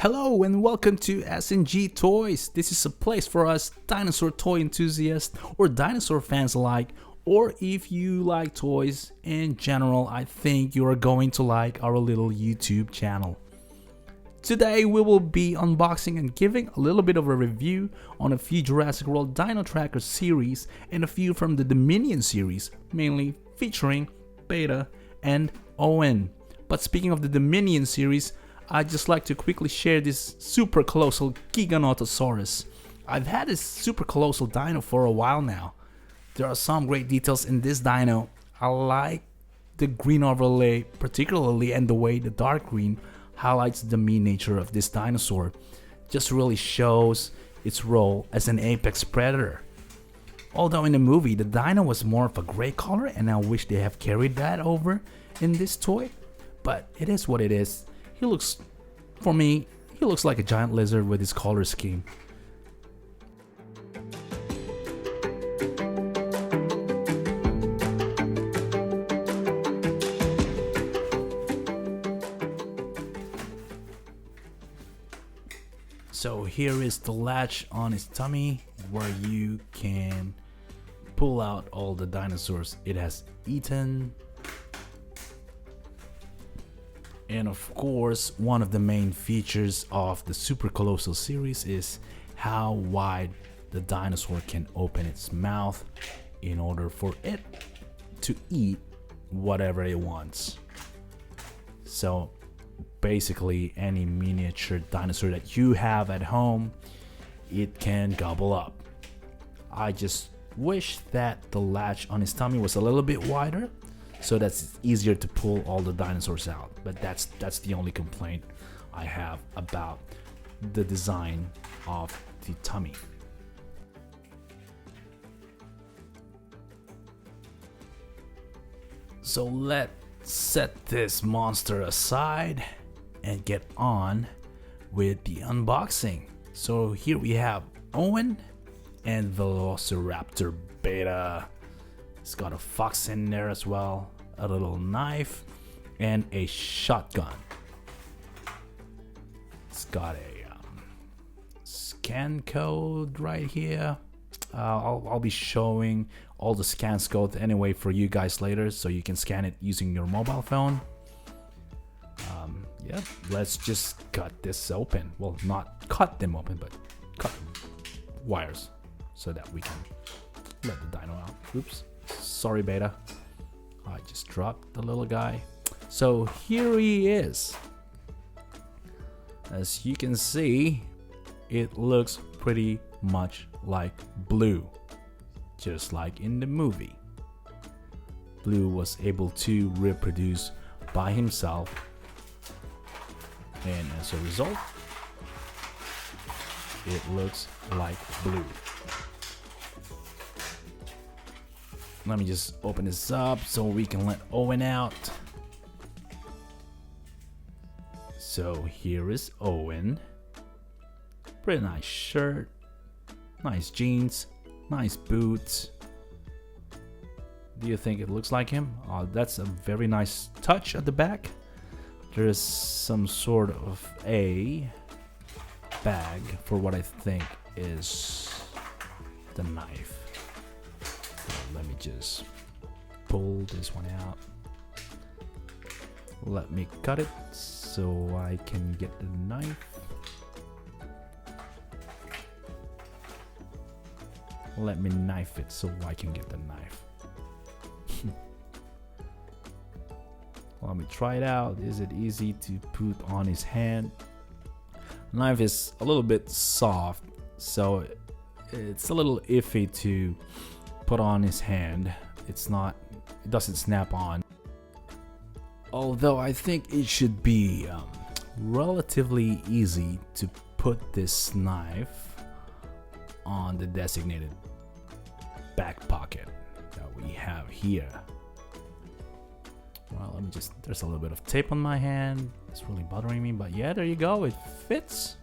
Hello and welcome to S&G Toys. This is a place for us dinosaur toy enthusiasts or dinosaur fans alike, or if you like toys in general, I think you are going to like our little YouTube channel. Today we will be unboxing and giving a little bit of a review on a few Jurassic World Dino Tracker series and a few from the Dominion series, mainly featuring Beta and Owen. But speaking of the Dominion series, I'd just like to quickly share this super colossal Giganotosaurus. I've had this super colossal dino for a while now. There are some great details in this dino. I like the green overlay particularly, and the way the dark green highlights the mean nature of this dinosaur. Just really shows its role as an apex predator. Although in the movie the dino was more of a gray color, and I wish they have carried that over in this toy, but it is what it is. He looks like a giant lizard with his color scheme. So here is the latch on his tummy where you can pull out all the dinosaurs it has eaten. And of course, one of the main features of the Super Colossal series is how wide the dinosaur can open its mouth in order for it to eat whatever it wants. So basically any miniature dinosaur that you have at home, it can gobble up. I just wish that the latch on his tummy was a little bit wider, so that's easier to pull all the dinosaurs out. But that's the only complaint I have about the design of the tummy. So let's set this monster aside and get on with the unboxing. So here we have Owen and Velociraptor Beta. It's got a fox in there as well, a little knife, and a shotgun. It's got a scan code right here. I'll be showing all the scan codes anyway for you guys later, so you can scan it using your mobile phone. Yeah, let's just cut this open. Well, not cut them open, but cut wires so that we can let the dino out. Oops. Sorry, Beta. I just dropped the little guy. So here he is. As you can see, it looks pretty much like Blue, just like in the movie. Blue was able to reproduce by himself, and as a result, it looks like Blue. Let me just open this up so we can let Owen out. So here is Owen. Pretty nice shirt, nice jeans, nice boots. Do you think it looks like him? Oh, that's a very nice touch at the back. There is some sort of a bag for what I think is the knife. Let me just pull this one out. Let me cut it so I can get the knife. Let me knife it so I can get the knife. Let me try it out. Is it easy to put on his hand? The knife is a little bit soft, so it's a little iffy to put on his hand. It doesn't snap on. Although I think it should be relatively easy to put this knife on the designated back pocket that we have here. Well, let me there's a little bit of tape on my hand. It's really bothering me, but yeah, there you go. It fits.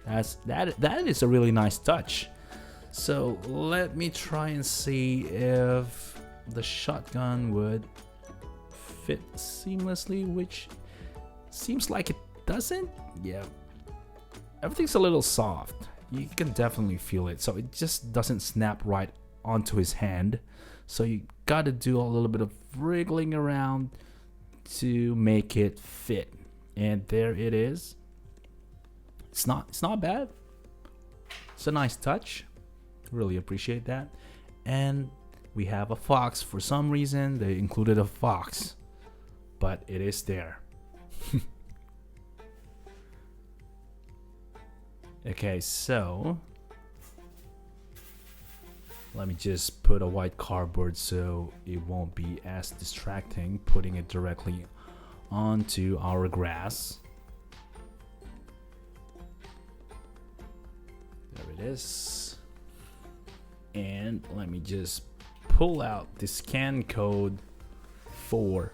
That is a really nice touch. So let me try and see if the shotgun would fit seamlessly, which seems like it doesn't. Yeah, everything's a little soft. You can definitely feel it. So it just doesn't snap right onto his hand. So you gotta do a little bit of wriggling around to make it fit. And there it is. It's not bad. It's a nice touch. Really appreciate that. And we have a fox. For some reason they included a fox, but it is there. Okay, so let me just put a white cardboard so it won't be as distracting putting it directly onto our grass. There it is. And let me just pull out the scan code for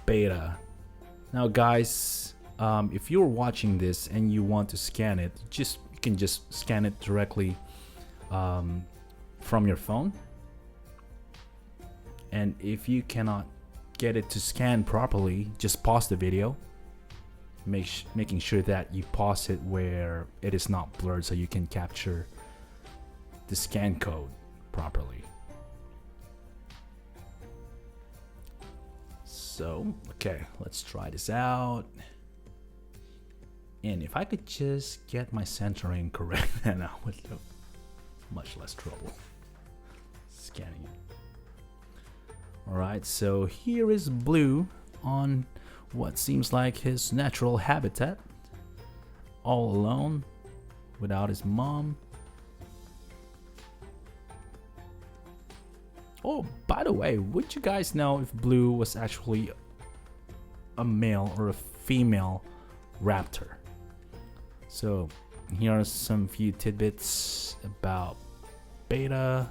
Beta. Now guys, if you're watching this and you want to scan it, you can just scan it directly from your phone. And if you cannot get it to scan properly, just pause the video, making sure that you pause it where it is not blurred so you can capture the scan code properly. So okay, let's try this out. And if I could just get my centering correct, then I would have much less trouble scanning it. Alright, so here is Blue on what seems like his natural habitat, all alone, without his mom. Oh, by the way, would you guys know if Blue was actually a male or a female raptor? So here are some few tidbits about Beta.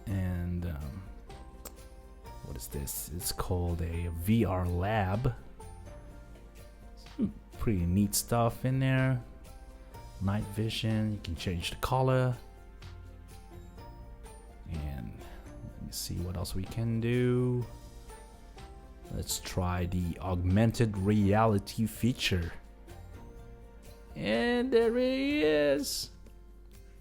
And what is this? It's called a VR lab. Some pretty neat stuff in there. Night vision, you can change the color. And let me see what else we can do. Let's try the augmented reality feature. And there he is.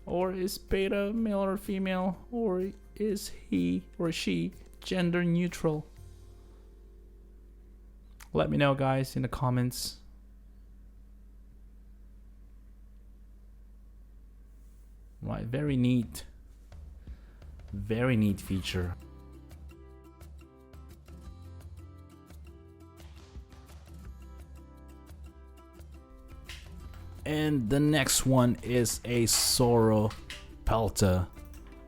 Or is Beta male or female? Or is he or she gender neutral? Let me know, guys, in the comments. Right, very neat. Very neat feature. And the next one is a Sauropelta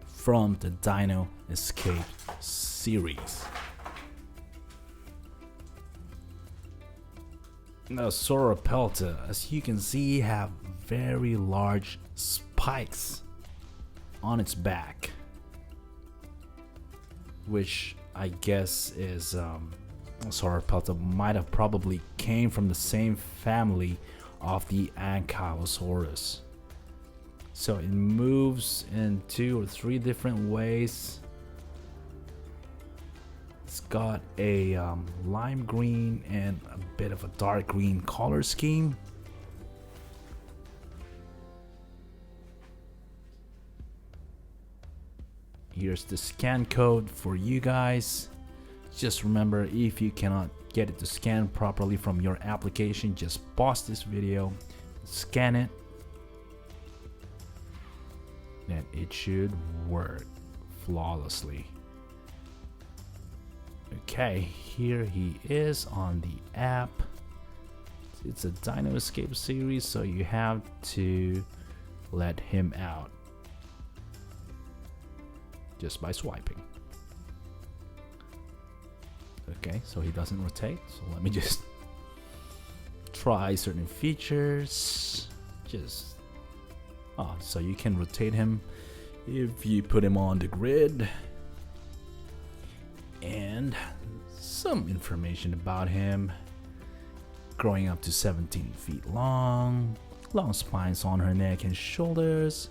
from the Dino Escape series. Now Sauropelta, as you can see, have very large spikes on its back, which I guess is Sauropelta might have probably came from the same family of the Iguanacolossus. So it moves in 2 or 3 different ways. It's got a lime green and a bit of a dark green color scheme. Here's the scan code for you guys. Just remember, if you cannot get it to scan properly from your application, just pause this video, scan it, and it should work flawlessly. Okay, here he is on the app. It's a Dino Escape series, so you have to let him out just by swiping. Okay, so he doesn't rotate, so let me just try certain features. So you can rotate him if you put him on the grid. And some information about him: growing up to 17 feet long, long spines on her neck and shoulders,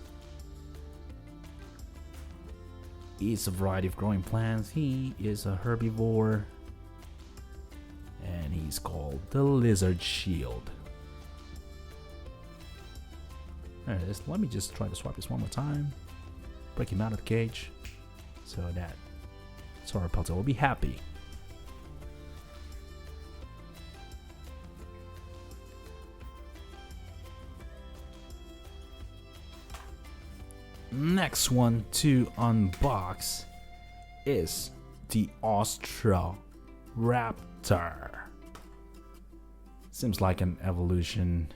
eats a variety of growing plants, he is a herbivore, and he He's called the Lizard Shield. There it is. Let me just try to swap this one more time. Break him out of the cage so that Sauropelta will be happy. Next one to unbox is the Australraptor. Seems like an evolution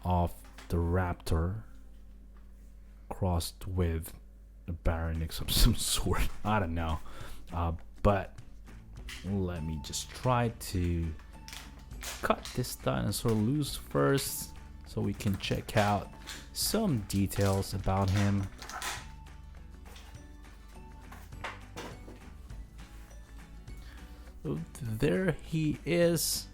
of the Raptor crossed with a Baryonyx of some sort. I don't know. But let me just try to cut this dinosaur loose first so we can check out some details about him. There he is.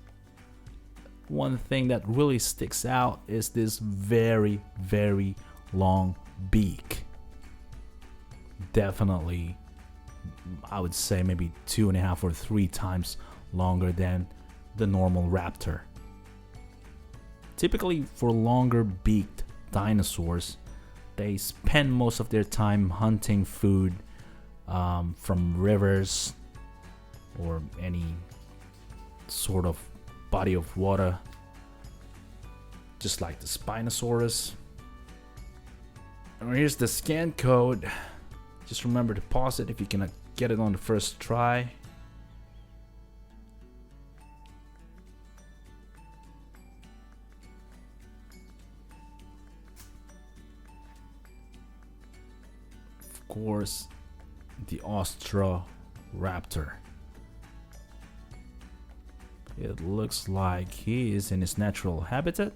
One thing that really sticks out is this very, very long beak. Definitely, I would say maybe 2.5 or 3 times longer than the normal raptor. Typically, for longer beaked dinosaurs, they spend most of their time hunting food from rivers or any sort of body of water, just like the Spinosaurus. And here's the scan code. Just remember to pause it if you cannot get it on the first try. Of course, the Austroraptor. It looks like he is in his natural habitat.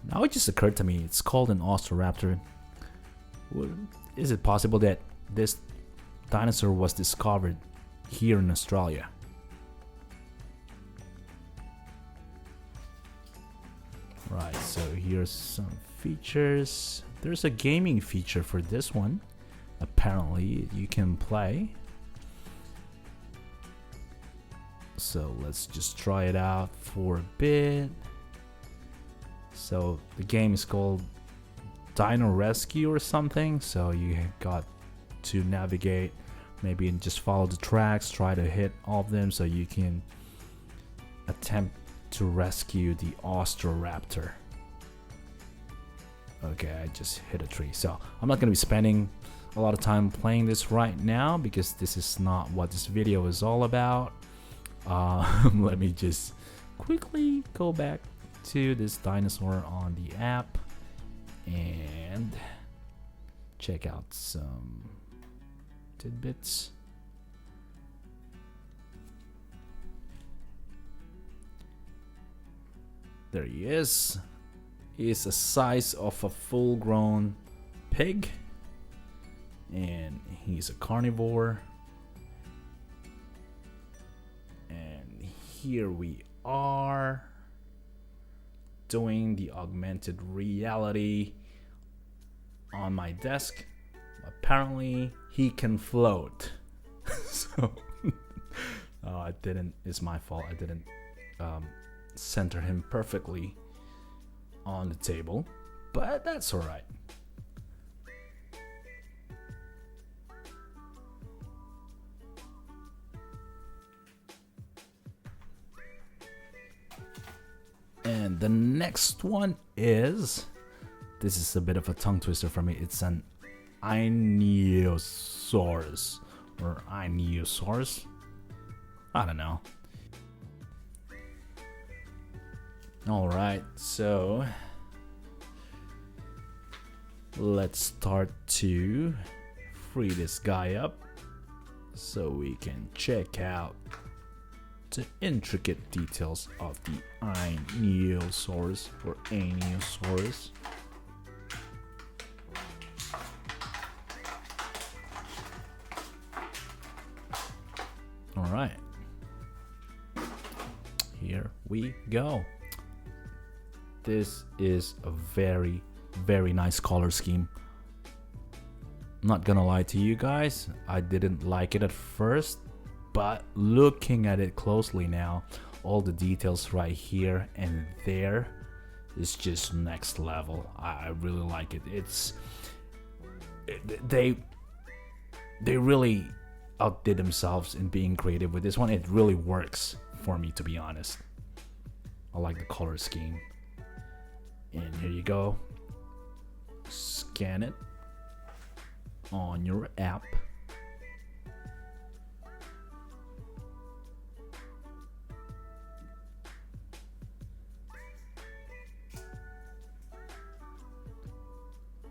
Now it just occurred to me, it's called an Austroraptor. Is it possible that this dinosaur was discovered here in Australia? Right, so here's some features. There's a gaming feature for this one. Apparently you can play. So let's just try it out for a bit. So the game is called Dino Rescue or something. So you got to navigate, maybe and just follow the tracks, try to hit all of them so you can attempt to rescue the Austroraptor. Okay, I just hit a tree. So I'm not going to be spending a lot of time playing this right now because this is not what this video is all about. Let me just quickly go back to this dinosaur on the app and check out some tidbits. There he is. He is the size of a full-grown pig, and he's a carnivore. And here we are doing the augmented reality on my desk. Apparently he can float. So I didn't, it's my fault, I didn't center him perfectly on the table, but that's all right. And the next one is, this is a bit of a tongue twister for me, it's an Einiosaurus or Einiosaurus, I don't know. Alright, so let's start to free this guy up so we can check out the intricate details of the Einiosaurus or Einiosaurus. Alright, here we go. This is a very, very nice color scheme. Not gonna lie to you guys, I didn't like it at first, but looking at it closely now, all the details right here and there is just next level. I really like it. They really outdid themselves in being creative with this one. It really works for me, to be honest. I like the color scheme. And here you go. Scan it on your app.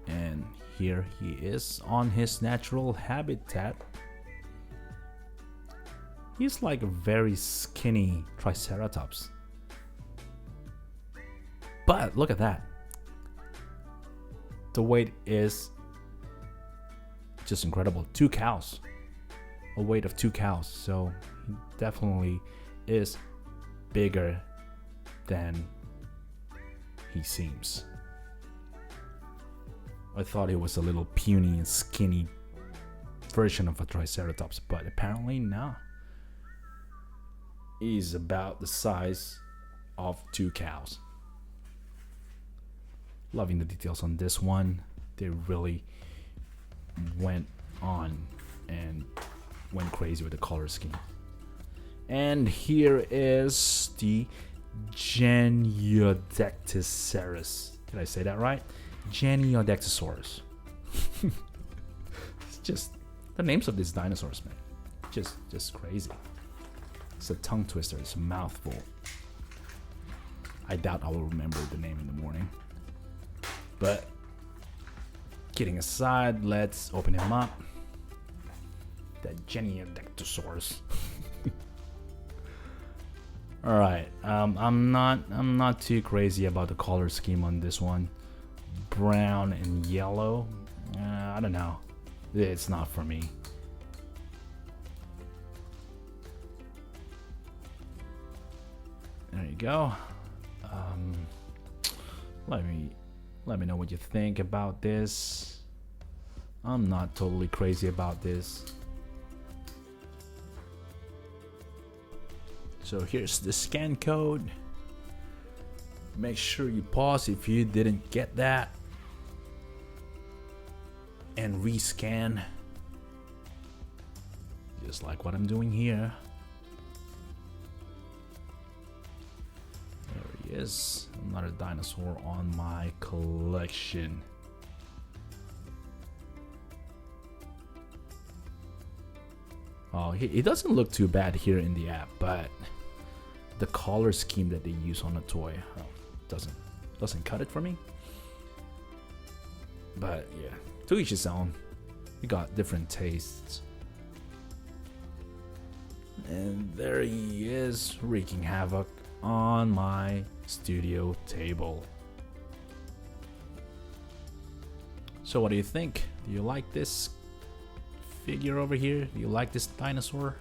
And here he is on his natural habitat. He's like a very skinny Triceratops. But look at that. The weight is just incredible. 2 cows. A weight of 2 cows. So he definitely is bigger than he seems. I thought it was a little puny and skinny version of a Triceratops, but apparently no. He's about the size of 2 cows. Loving the details on this one. They really went on and went crazy with the color scheme. And here is the Genyodectes Serus. Did I say that right? Genyodectosaurus. It's just the names of these dinosaurs, man. Just crazy. It's a tongue twister. It's a mouthful. I doubt I will remember the name in the morning. But kidding aside, let's open him up. That Genyodectosaurus. All right. I'm not too crazy about the color scheme on this one. Brown and yellow. I don't know. It's not for me. There you go. Let me know what you think about this. I'm not totally crazy about this. So here's the scan code. Make sure you pause if you didn't get that. And rescan. Just like what I'm doing here. There he is. Another dinosaur on my collection. Oh, he doesn't look too bad here in the app, but the color scheme that they use on the toy doesn't cut it for me. But yeah, to each his own. We got different tastes. And there he is, wreaking havoc on my studio table. So what do you think? Do you like this figure over here? Do you like this dinosaur?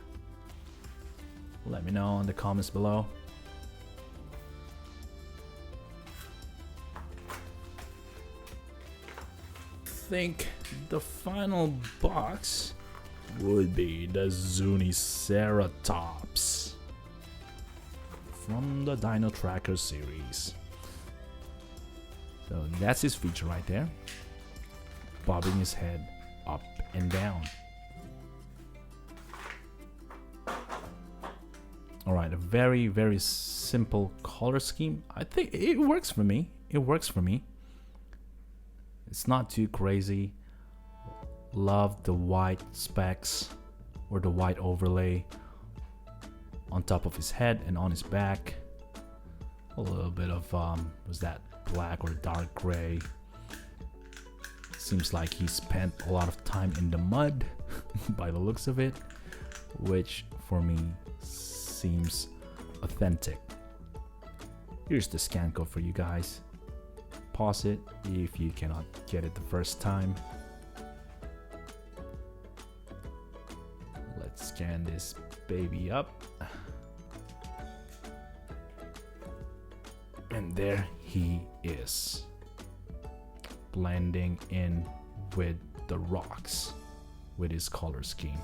Let me know in the comments below. I think the final box would be the Zuniceratops from the Dino Tracker series. So that's his feature right there, bobbing his head up and down. Alright, a very, very simple color scheme. I think it works for me. It works for me. It's not too crazy. Love the white specks or the white overlay on top of his head and on his back. A little bit of was that black or dark gray. Seems like he spent a lot of time in the mud by the looks of it, which for me seems authentic. Here's the scan code for you guys. Pause it if you cannot get it the first time. Let's scan this baby up. And there he is, blending in with the rocks with his color scheme.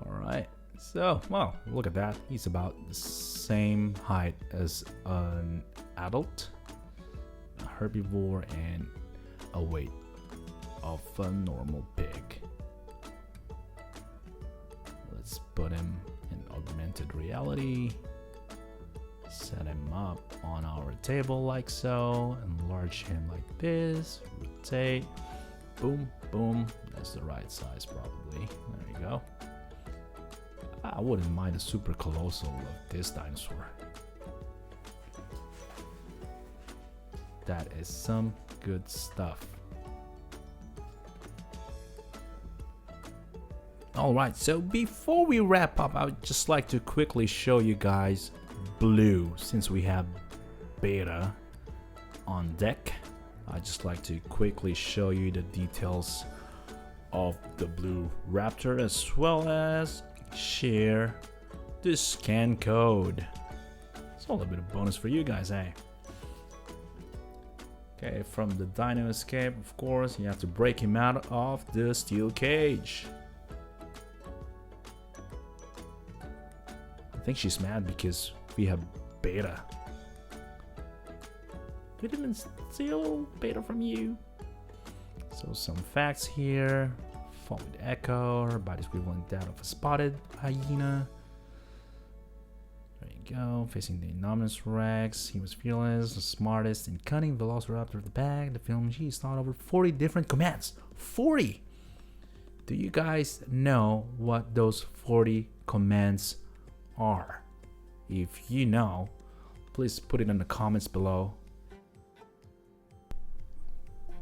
Alright, So, well, look at that. He's about the same height as an adult, a herbivore, and a weight of a normal pig. Let's put him in augmented reality. Set him up on our table like so. Enlarge him like this. Rotate. Boom, boom. That's the right size probably. There you go. I wouldn't mind a super colossal of this dinosaur. That is some good stuff. Alright, so before we wrap up, I would just like to quickly show you guys Blue, since we have Beta on deck. I'd just like to quickly show you the details of the Blue Raptor, as well as share the scan code. It's all a bit of bonus for you guys, eh? Okay, from the Dino escape, of course, you have to break him out of the steel cage. I think she's mad because we have Beta. We didn't steal Beta from you. So some facts here. Form with echo, her body's equivalent to that of a spotted hyena. There you go. Facing the enormous Rex, he was fearless, the smartest and cunning Velociraptor of the pack. The film, she's taught over 40 different commands. 40! Do you guys know what those 40 commands are? If you know, please put it in the comments below,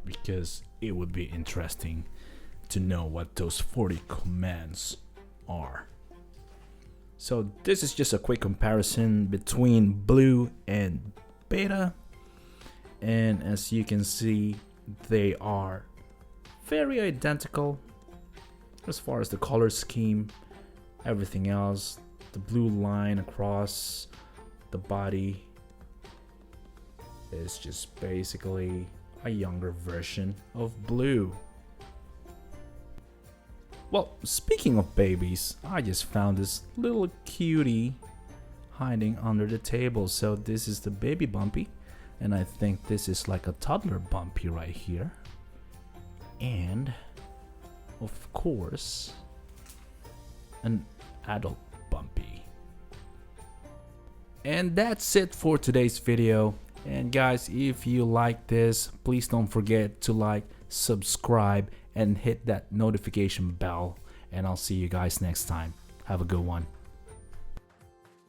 because it would be interesting to know what those 40 commands are. So this is just a quick comparison between Blue and Beta, and as you can see, they are very identical as far as the color scheme, everything else. The blue line across the body is just basically a younger version of Blue. Well, speaking of babies, I just found this little cutie hiding under the table. So this is the baby Bumpy, and I think this is like a toddler Bumpy right here. And of course, an adult Bumpy. And that's it for today's video. And guys, if you like this, please don't forget to like, subscribe, and hit that notification bell. And I'll see you guys next time. Have a good one.